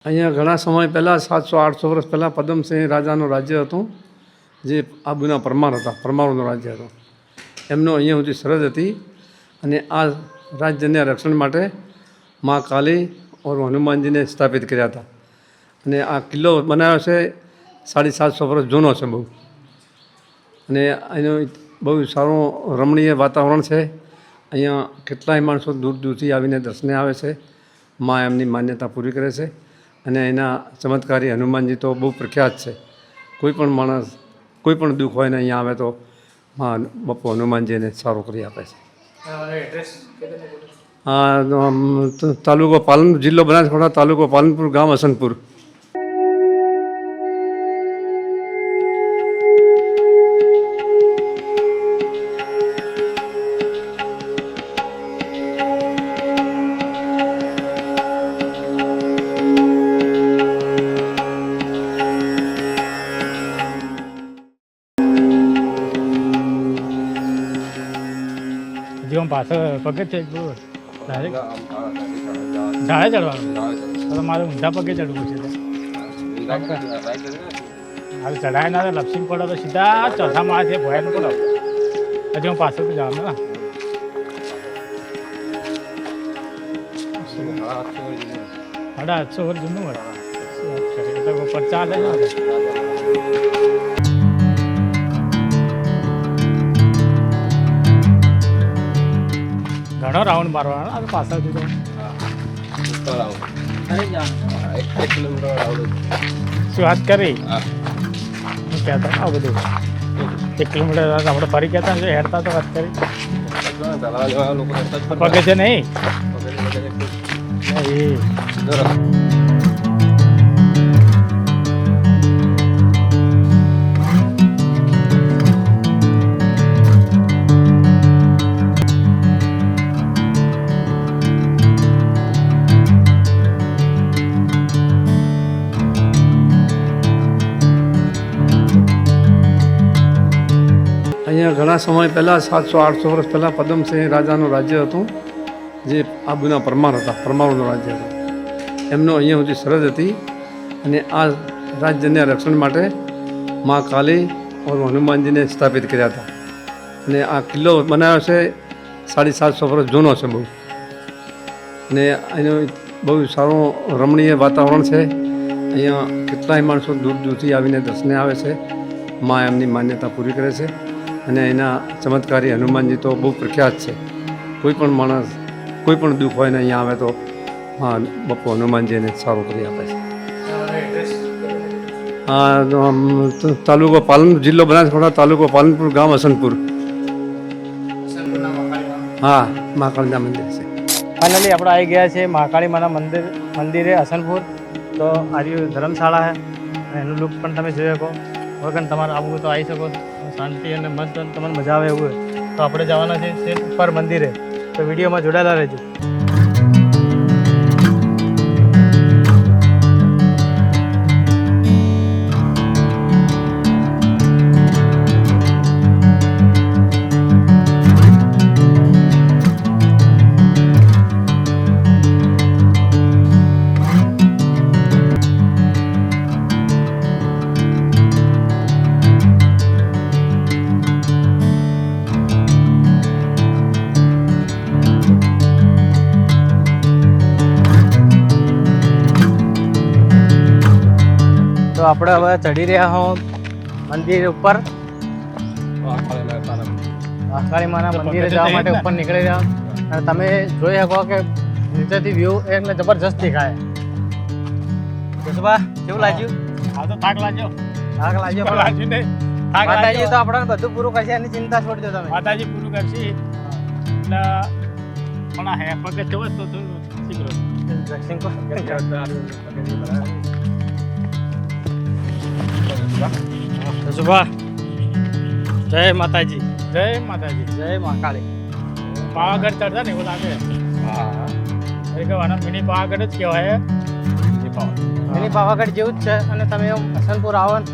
અહીંયા ઘણા સમય પહેલાં 700-800 વર્ષ પહેલાં પદમસિંહ રાજાનું રાજ્ય હતું, જે આબુના પરમાર હતા, પરમારનું રાજ્ય હતું. એમનો અહીંયા સુધી સરહદ હતી અને આ રાજ્યના રક્ષણ માટે મા કાલી ઓર હનુમાનજીને સ્થાપિત કર્યા હતા. અને આ કિલ્લો બનાવ્યો છે 750 વર્ષ જૂનો છે બહુ. અને અહીંનું બહુ સારું રમણીય વાતાવરણ છે. અહીંયા કેટલાય માણસો દૂર દૂરથી આવીને દર્શને આવે છે. મા એમની માન્યતા પૂરી કરે છે. અને એના ચમત્કારી હનુમાનજી તો બહુ પ્રખ્યાત છે. કોઈ પણ માણસ કોઈ પણ દુઃખ હોય ને અહીંયા આવે તો મા બાપુ હનુમાનજી એને સારું કરી આપે છે. તાલુકો પાલનપુર, જિલ્લો બનાસકાંઠા, તાલુકો પાલનપુર, ગામ હસનપુર. જીવન પાછળ પગે છે ઝાડે ચડવાનું તો મારે ઊંધા પગે ચડવું છે. હાલ ચડાય ના લપસીને પડો તો સીધા ચોથા માળે છે ભયાનું પડો. હજી હું પાછળ તો જવાનું ને 850 વર્ષ જૂનું હોય તો ઉપર ચાલે ને. ઘણો રાઉન્ડ મારવાનો આ પાછળથી તો શું વાત કરી કહેતા આ બધું 1 કિલોમીટર આપણે ફરી કહેતા ને હેડતા તો વાત કરી પગે છે નહીં અહીંયા ઘણા સમય પહેલાં 700-800 વર્ષ પહેલાં પદમસિંહ રાજાનું રાજ્ય હતું, જે આબુના પરમાર હતા, પરમારનું રાજ્ય હતું. એમનો અહીંયા સુધી સરહદ હતી અને આ રાજ્યના રક્ષણ માટે મા કાલી ઓર હનુમાનજીને સ્થાપિત કર્યા હતા. અને આ કિલ્લો બનાવ્યો છે 750 વર્ષ જૂનો છે બહુ. અને અહીંનું બહુ સારું રમણીય વાતાવરણ છે. અહીંયા કેટલાય માણસો દૂર દૂરથી આવીને દર્શને આવે છે. મા એમની માન્યતા પૂરી કરે છે. અને એના ચમત્કારી હનુમાનજી તો બહુ પ્રખ્યાત છે. કોઈ પણ માણસ કોઈ પણ દુઃખ હોય ને અહીંયા આવે તો હા બાપુ હનુમાનજી એને સારું કરી આપે છે. તાલુકો પાલનપુર, જિલ્લો બનાસકાંઠા, તાલુકો પાલનપુર, ગામ હસનપુર. હા, મહાકાળીના મંદિર છે. ફાઇનલી આપણે આવી ગયા છે મહાકાળી માના મંદિરે હસનપુર. તો આર્ય ધર્મશાળા છે એનું લુક પણ તમે જોઈ શકો. વગર તમારે આવવું તો આવી શકો. શાંતિ અને મસ્ત તમને મજા આવે એવું હોય તો આપણે જવાના છે સેટ ઉપર મંદિરે. તો વિડીયોમાં જોડાયેલા રહેજો. તો આપણે હવે ચડી રહ્યા હો મંદિર ઉપર. મહાકાળી માના મંદિરે જવા માટે ઉપર નીકળી રહ્યા અને તમે જોઈ શકો કે નીચેથી વ્યૂ એકને જબરજસ્ત દેખાય. જસબા કેવું લાગ્યું? હા તો થાક લાગ્યો માતાજી તો આપણને બધું પૂરું કરશે એની ચિંતા છોડી દો તમે. માતાજી પૂરું કરશે એટલે પણ હે પગે જવો તો જસબા જય માતાજી, જય માતાજી, જય મહાકાળી. પાવાગઢ ચડતા ને એવું લાગે. હા મિની પાવાગઢ જ કહેવાય. મિની પાવાગઢ જેવું જ છે. અને તમે હસનપુર આવો ને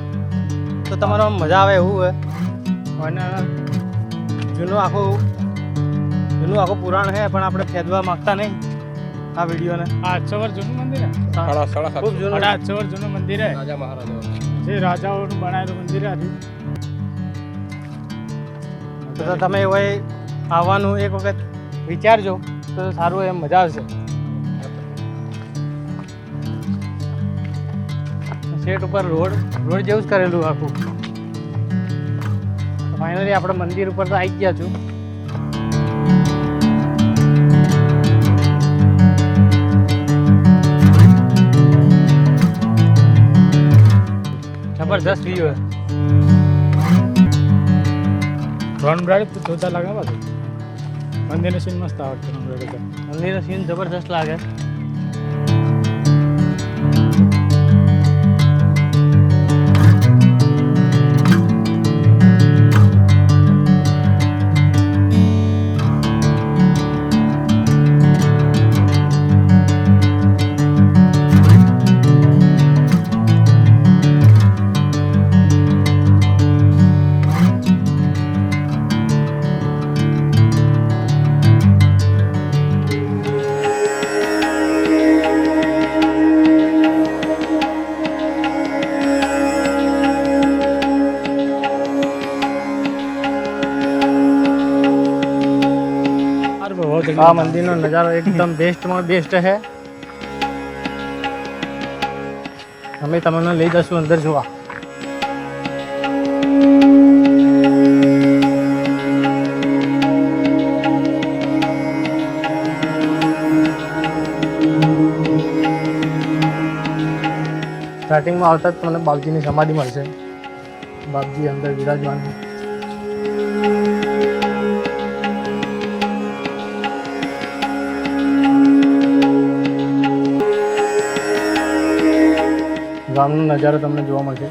તો તમારો મજા આવે એવું હોય. અને જૂનું આખું પુરાણ છે પણ આપણે ફેદવા માગતા નહીં. આ વિડીયોને? આ 800 વર્ષ જૂનું મંદિર હે. ખૂબ જૂનું. 800 વર્ષ જૂનું મંદિર હે. જે રાજાઓનું બનાવેલું મંદિર હે હજી. તો તમે હોય આવવાનું એક વખત વિચારજો તો સારું એમ મજા આવશે. સેટ ઉપર રોડ જેવું જ કરેલું આખું. ફાઇનલી આપણે મંદિર ઉપર તો આવી ગયા છું. જબરદસ્ત વ્યૂ હે. ડ્રોન બ્રાઇડ તો જોતા લાગે પાછું. મંદિરનો સીન મસ્ત આવે ડ્રોન બ્રાઇડ તો. મંદિરનો સીન જબરદસ્ત લાગે. આ મંદિરનો નજારો એકદમ બેસ્ટમાં બેસ્ટ છે. અમે તમને લઈ જશું અંદર જોવા. સ્ટાર્ટિંગમાં આવતા જ તમને બાપજીની સમાધિ મળશે. બાપજી અંદર વિરાજમાન. ગામનો નજારો તમને જોવા મળશે.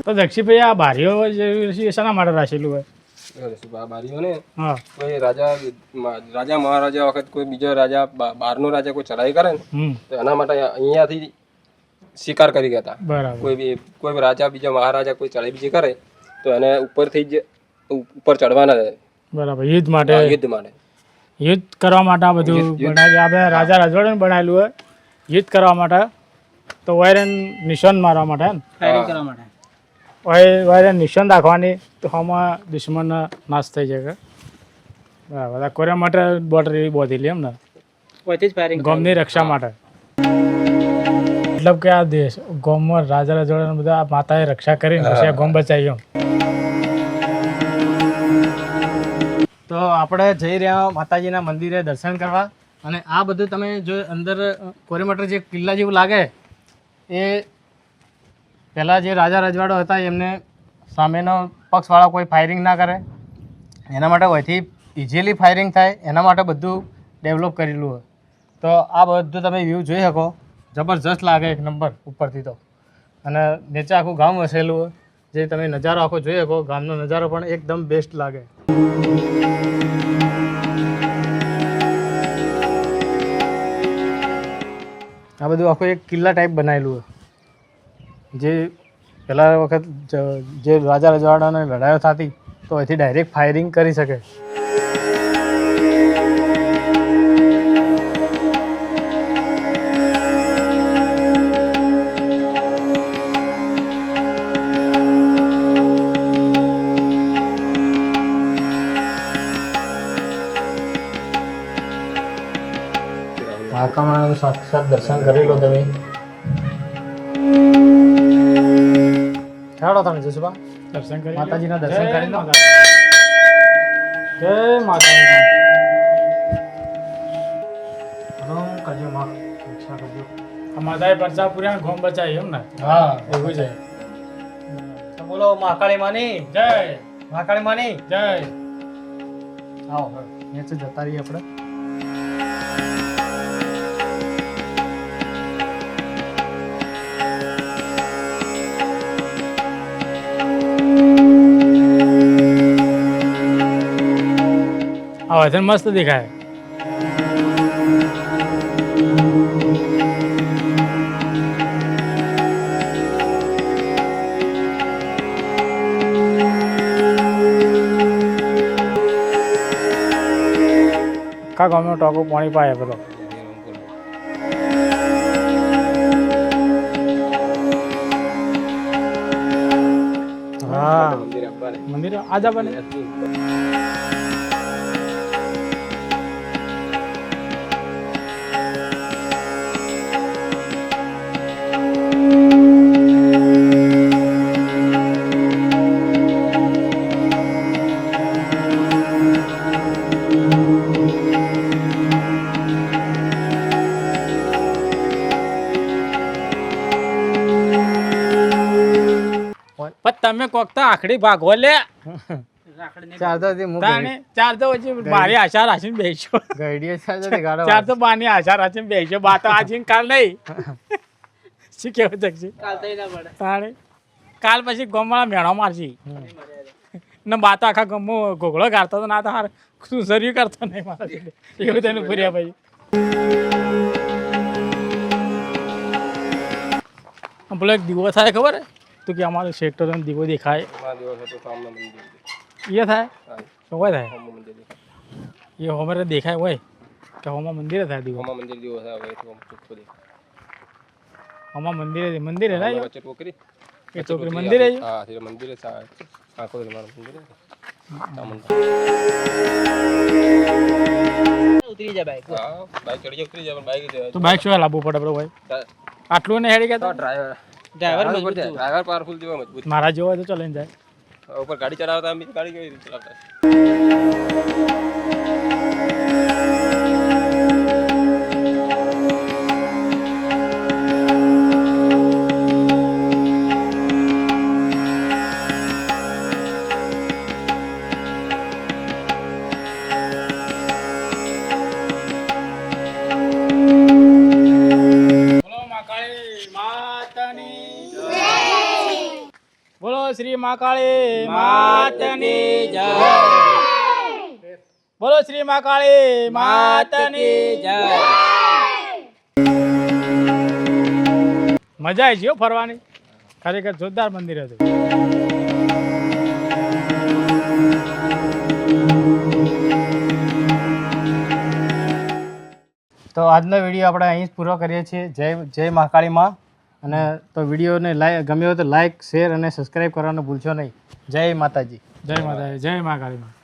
તો દક્ષિભાઈ આ બારીઓ જે શાના માટે રાખેલું હોય? બારીઓને હા. કોઈ રાજા મહારાજા વખત કોઈ બીજો રાજા બહારનો રાજા કોઈ ચડાઈ કરે ને તો એના માટે અહીંયાથી શિકાર કરી ગયા હતા. બરાબર. કોઈ રાજા બીજો મહારાજા કોઈ ચડાઈ બીજી કરે તો એને ઉપરથી જ ઉપર ચડવાના રહે. બરાબર. યુદ્ધ માટે. યુદ્ધ માટે. યુદ્ધ કરવા માટે આ બધું બનાવેલું. આપણે રાજા રજવાડાને બનાવેલું હોય યુદ્ધ કરવા માટે. તો વાયરન નિશાન મારવા માટે ને ફાયરિંગ કરવા માટે. વાયરન નિશાન રાખવાની તો આમાં દુશ્મન નાશ થઈ જાય. બરાબર. કોરિયા માટે બોર્ડર એવી બાંધેલી એમ ને કોઈથી જ ફાયરિંગ ગામની રક્ષા માટે. મતલબ કે આ દેશ ગામમાં રાજા રજવાડાને બધા માતાએ રક્ષા કરીને પછી આ ગામ બચાવી એમ. તો આપણે જઈ રહ્યા માતાજીના મંદિરે દર્શન કરવા. અને આ બધું તમે જો અંદર કોરેમટર જે કિલ્લા જેવું લાગે એ પહેલાં જે રાજા રજવાડો હતા એમને સામેનો પક્ષવાળા કોઈ ફાયરિંગ ના કરે એના માટે અહીંથી ઇઝીલી ફાયરિંગ થાય એના માટે બધું ડેવલપ કરેલું હોય. તો આ બધું તમે વ્યૂ જોઈ શકો. જબરજસ્ત લાગે એક નંબર ઉપરથી તો. અને નીચે આખું ગામ વસેલું હોય જે તમે નજારો આખો જોઈ શકો. ગામનો નજારો પણ એકદમ બેસ્ટ લાગે. આ બધું આખું એક કિલ્લા ટાઈપ બનાવેલું હોય જે પહેલાં વખત જે રાજા રજવાડાને લડાઈઓ થતી તો અહીંથી ડાયરેક્ટ ફાયરિંગ કરી શકે. મહાકાળના સાક્ષાત દર્શન કરી લો તમે. ચાલો તમે જસુબા દર્શન કરી માતાજીના દર્શન કરી લો. જય માતાજી. હમ કરજો માં રક્ષા કરજો. આ માતાએ પરચા પૂર્યા ગોમ બચાવી એમ ને. હા એવું છે. તો બોલો મહાકાળી માની જય. મહાકાળી માની જય. આવો નીચે જતા રહીએ આપણે. હવે છે મસ્ત દેખાય. કા ગામનો ટોકો પાણી પાય પેલો. હા મંદિર આપવાને મંદિર આજા બને. પણ તમે કોક તો આખડી ભાગો લે. ચારથી હું તાણે ચાર તો પછી મારી આશા રાખીને બેસજો. ગઈડીએ ચારથી ગાડો ચાર તો બાની આશા રાખીને બેસજો. બા તો આજે ને કાલ નહીં. શું કેવું જગજી? તાણે કાલ પછી ગમવાળા મેળો મારશી ને બા તો આખા ગમો ઘોઘળો ગાળતો તો ના તો હાર શું સર્યું કરતો નહીં મારા જોડે. એવું તેનું ફર્યા પછી પેલો એક દીવો થાય ખબર હે તું કે અમારો સેક્ટર દીવો દેખાય દિવસ હતો સામના મંદિર એ થાય હા તો હોય થાય હોમ મંદિર એ હોમરે દેખાય હોય કે હોમાં મંદિરે થાય દીવો. હોમા મંદિર જેવો છે હવે તો ચોખ્ખો દેખાય. હોમાં મંદિરે ના વચ્ચે ટોકરી એ છોકરી મંદિરે હા તે મંદિરે આખો મારું મંદિર ઉતરી જાય બાઈક. હા બાઈક ચડી જાય ઉતરી જાય પણ બાઈક તો બાઈક શું લાવવું પડે બરો ભાઈ આટલું ને હેડી ગયા ડ્રાઈવર પાવરફુલ જેવો મજબૂત મારા જેવો હોય તો ચલાઈને જાય. ઉપર ગાડી ચલાવતા અમે ગાડી કેવી રીતે ચલાવતા બોલો શ્રી મહાકાળી માતની જય. બોલો શ્રી મહાકાળી માતની જય. મજા આવી છે હો ફરવાની. ખરેખર જોરદાર મંદિર હતું. તો આજનો વિડીયો આપણે અહીં જ પૂરો કરીએ છીએ. જય મહાકાળી માં. અને તો વિડીયોને ગમ્યો હોય તો લાઈક શેર અને સબસ્ક્રાઈબ કરવાનું ભૂલશો નહીં. જય માતાજી. જય માતાજી જય મહાકાળી માં.